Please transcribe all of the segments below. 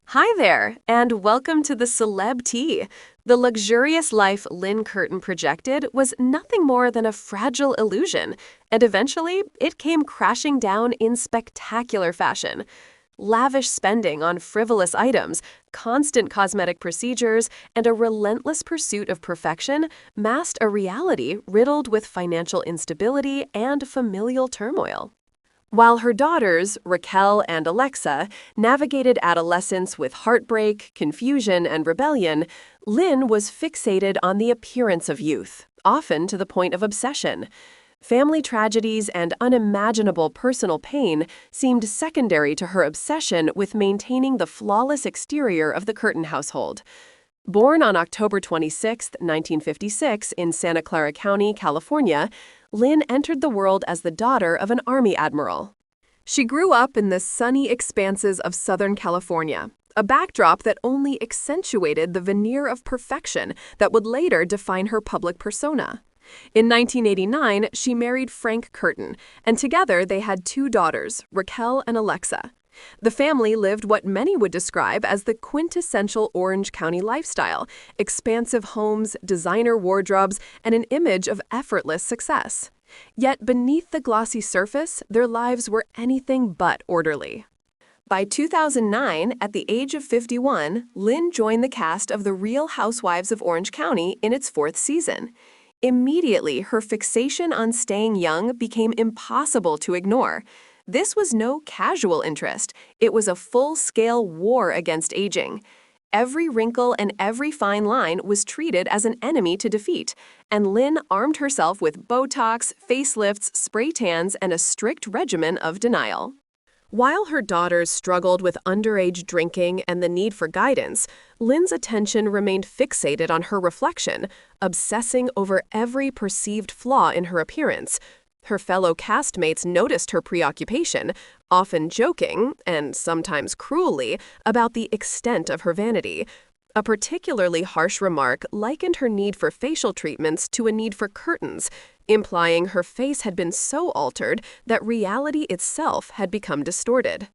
Hi there, and welcome to the Celeb Tea. The luxurious life Lynn Curtain projected was nothing more than a fragile illusion, and eventually it came crashing down in spectacular fashion. Lavish spending on frivolous items, constant cosmetic procedures, and a relentless pursuit of perfection masked a reality riddled with financial instability and familial turmoil. While her daughters, Raquel and Alexa, navigated adolescence with heartbreak, confusion, and rebellion, Lynn was fixated on the appearance of youth, often to the point of obsession. Family tragedies and unimaginable personal pain seemed secondary to her obsession with maintaining the flawless exterior of the Curtin household. Born on October 26, 1956, in Santa Clara County, California, Lynn entered the world as the daughter of an Army admiral. She grew up in the sunny expanses of Southern California, a backdrop that only accentuated the veneer of perfection that would later define her public persona. In 1989, she married Frank Curtin, and together they had two daughters, Raquel and Alexa. The family lived what many would describe as the quintessential Orange County lifestyle: expansive homes, designer wardrobes, and an image of effortless success. Yet beneath the glossy surface, their lives were anything but orderly. By 2009, at the age of 51, Lynn joined the cast of The Real Housewives of Orange County in its fourth season. Immediately, her fixation on staying young became impossible to ignore. This was no casual interest. It was a full-scale war against aging. Every wrinkle and every fine line was treated as an enemy to defeat, and Lynn armed herself with Botox, facelifts, spray tans, and a strict regimen of denial. While her daughters struggled with underage drinking and the need for guidance, Lynn's attention remained fixated on her reflection, obsessing over every perceived flaw in her appearance. Her fellow castmates noticed her preoccupation, often joking, and sometimes cruelly, about the extent of her vanity. A particularly harsh remark likened her need for facial treatments to a need for curtains, implying her face had been so altered that reality itself had become distorted.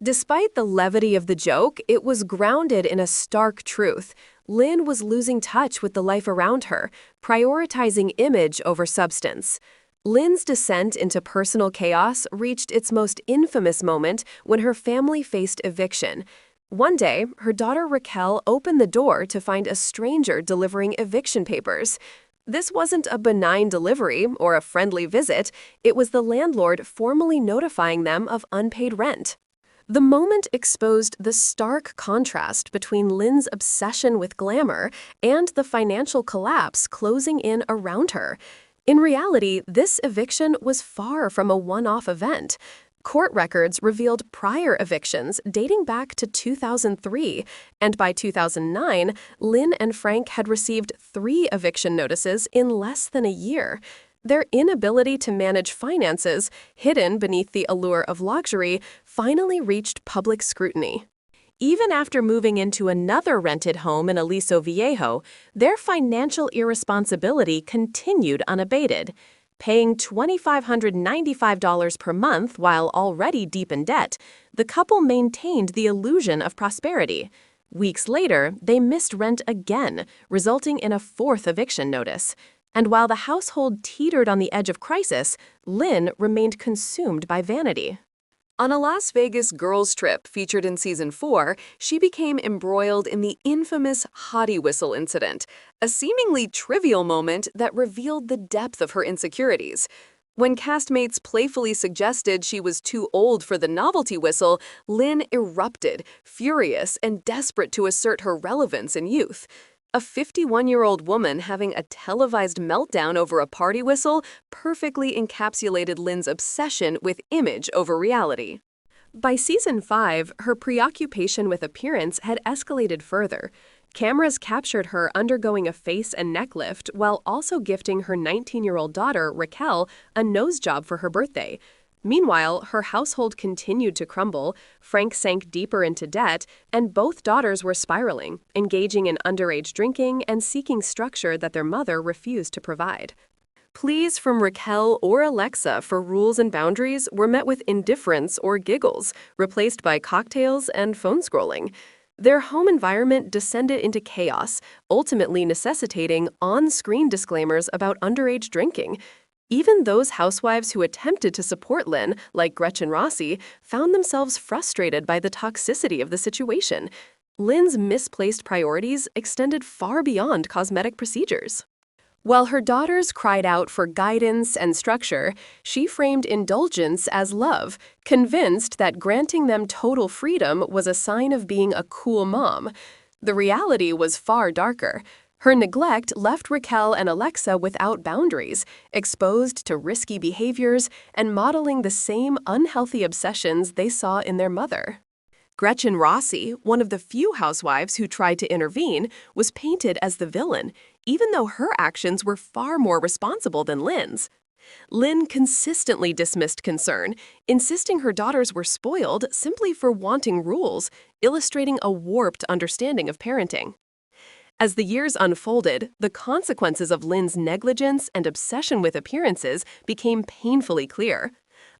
Despite the levity of the joke, it was grounded in a stark truth. Lynn was losing touch with the life around her, prioritizing image over substance. Lynn's descent into personal chaos reached its most infamous moment when her family faced eviction. One day, her daughter Raquel opened the door to find a stranger delivering eviction papers. This wasn't a benign delivery or a friendly visit. It was the landlord formally notifying them of unpaid rent. The moment exposed the stark contrast between Lynn's obsession with glamour and the financial collapse closing in around her. In reality, this eviction was far from a one-off event. Court records revealed prior evictions dating back to 2003, and by 2009, Lynn and Frank had received 3 eviction notices in less than a year. Their inability to manage finances, hidden beneath the allure of luxury, finally reached public scrutiny. Even after moving into another rented home in Aliso Viejo, their financial irresponsibility continued unabated. Paying $2,595 per month while already deep in debt, the couple maintained the illusion of prosperity. Weeks later, they missed rent again, resulting in a 4th eviction notice. And while the household teetered on the edge of crisis, Lynn remained consumed by vanity. On a Las Vegas girls' trip featured in Season 4, she became embroiled in the infamous hottie whistle incident, a seemingly trivial moment that revealed the depth of her insecurities. When castmates playfully suggested she was too old for the novelty whistle, Lynn erupted, furious and desperate to assert her relevance in youth. A 51-year-old woman having a televised meltdown over a party whistle perfectly encapsulated Lynn's obsession with image over reality. By Season 5, her preoccupation with appearance had escalated further. Cameras captured her undergoing a face and neck lift while also gifting her 19-year-old daughter, Raquel, a nose job for her birthday. Meanwhile, her household continued to crumble, Frank sank deeper into debt, and both daughters were spiraling, engaging in underage drinking and seeking structure that their mother refused to provide. Pleas from Raquel or Alexa for rules and boundaries were met with indifference or giggles, replaced by cocktails and phone scrolling. Their home environment descended into chaos, ultimately necessitating on-screen disclaimers about underage drinking. Even those housewives who attempted to support Lynn, like Gretchen Rossi, found themselves frustrated by the toxicity of the situation. Lynn's misplaced priorities extended far beyond cosmetic procedures. While her daughters cried out for guidance and structure, she framed indulgence as love, convinced that granting them total freedom was a sign of being a cool mom. The reality was far darker. Her neglect left Raquel and Alexa without boundaries, exposed to risky behaviors, and modeling the same unhealthy obsessions they saw in their mother. Gretchen Rossi, one of the few housewives who tried to intervene, was painted as the villain, even though her actions were far more responsible than Lynn's. Lynn consistently dismissed concern, insisting her daughters were spoiled simply for wanting rules, illustrating a warped understanding of parenting. As the years unfolded, the consequences of Lynn's negligence and obsession with appearances became painfully clear.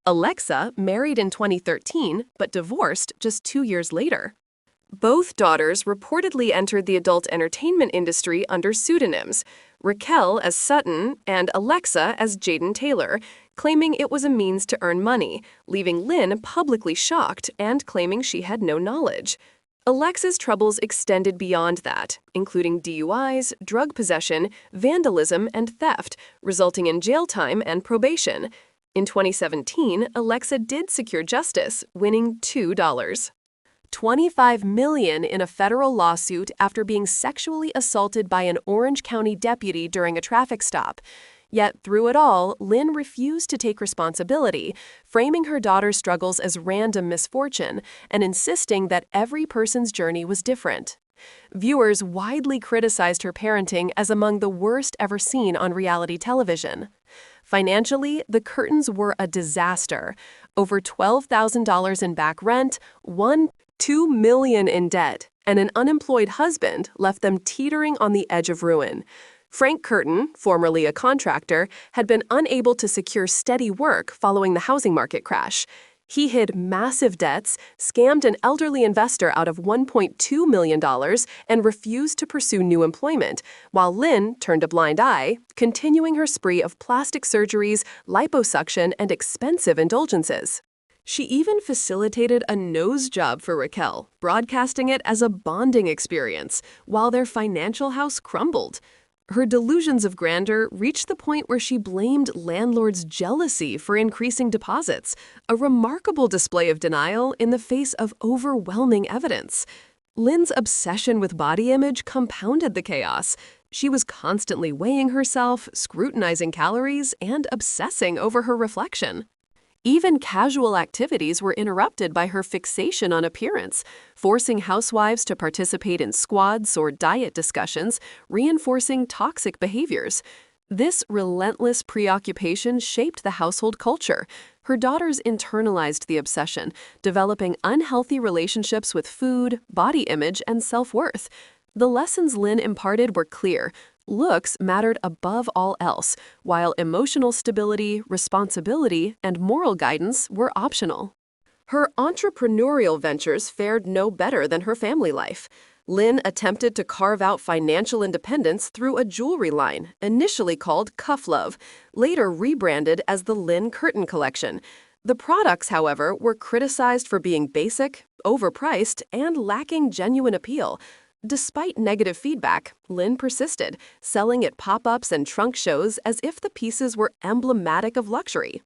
Alexa married in 2013 but divorced just 2 years later. Both daughters reportedly entered the adult entertainment industry under pseudonyms, Raquel as Sutton and Alexa as Jaden Taylor, claiming it was a means to earn money, leaving Lynn publicly shocked and claiming she had no knowledge. Alexa's troubles extended beyond that, including DUIs, drug possession, vandalism, and theft, resulting in jail time and probation. In 2017, Alexa did secure justice, winning $25 million in a federal lawsuit after being sexually assaulted by an Orange County deputy during a traffic stop. Yet through it all, Lynn refused to take responsibility, framing her daughter's struggles as random misfortune and insisting that every person's journey was different. Viewers widely criticized her parenting as among the worst ever seen on reality television. Financially, the Curtins were a disaster. Over $12,000 in back rent, $2 million in debt, and an unemployed husband left them teetering on the edge of ruin. Frank Curtin, formerly a contractor, had been unable to secure steady work following the housing market crash. He hid massive debts, scammed an elderly investor out of $1.2 million, and refused to pursue new employment, while Lynn turned a blind eye, continuing her spree of plastic surgeries, liposuction, and expensive indulgences. She even facilitated a nose job for Raquel, broadcasting it as a bonding experience, while their financial house crumbled. Her delusions of grandeur reached the point where she blamed landlords' jealousy for increasing deposits, a remarkable display of denial in the face of overwhelming evidence. Lynn's obsession with body image compounded the chaos. She was constantly weighing herself, scrutinizing calories, and obsessing over her reflection. Even casual activities were interrupted by her fixation on appearance, forcing housewives to participate in squads or diet discussions, reinforcing toxic behaviors. This relentless preoccupation shaped the household culture. Her daughters internalized the obsession, developing unhealthy relationships with food, body image, and self-worth. The lessons Lynn imparted were clear. Looks mattered above all else, while emotional stability, responsibility, and moral guidance were optional. Her entrepreneurial ventures fared no better than her family life. Lynn attempted to carve out financial independence through a jewelry line, initially called Cuff Love, later rebranded as the Lynn Curtain Collection. The products, however, were criticized for being basic, overpriced, and lacking genuine appeal. Despite negative feedback, Lynn persisted, selling at pop-ups and trunk shows as if the pieces were emblematic of luxury.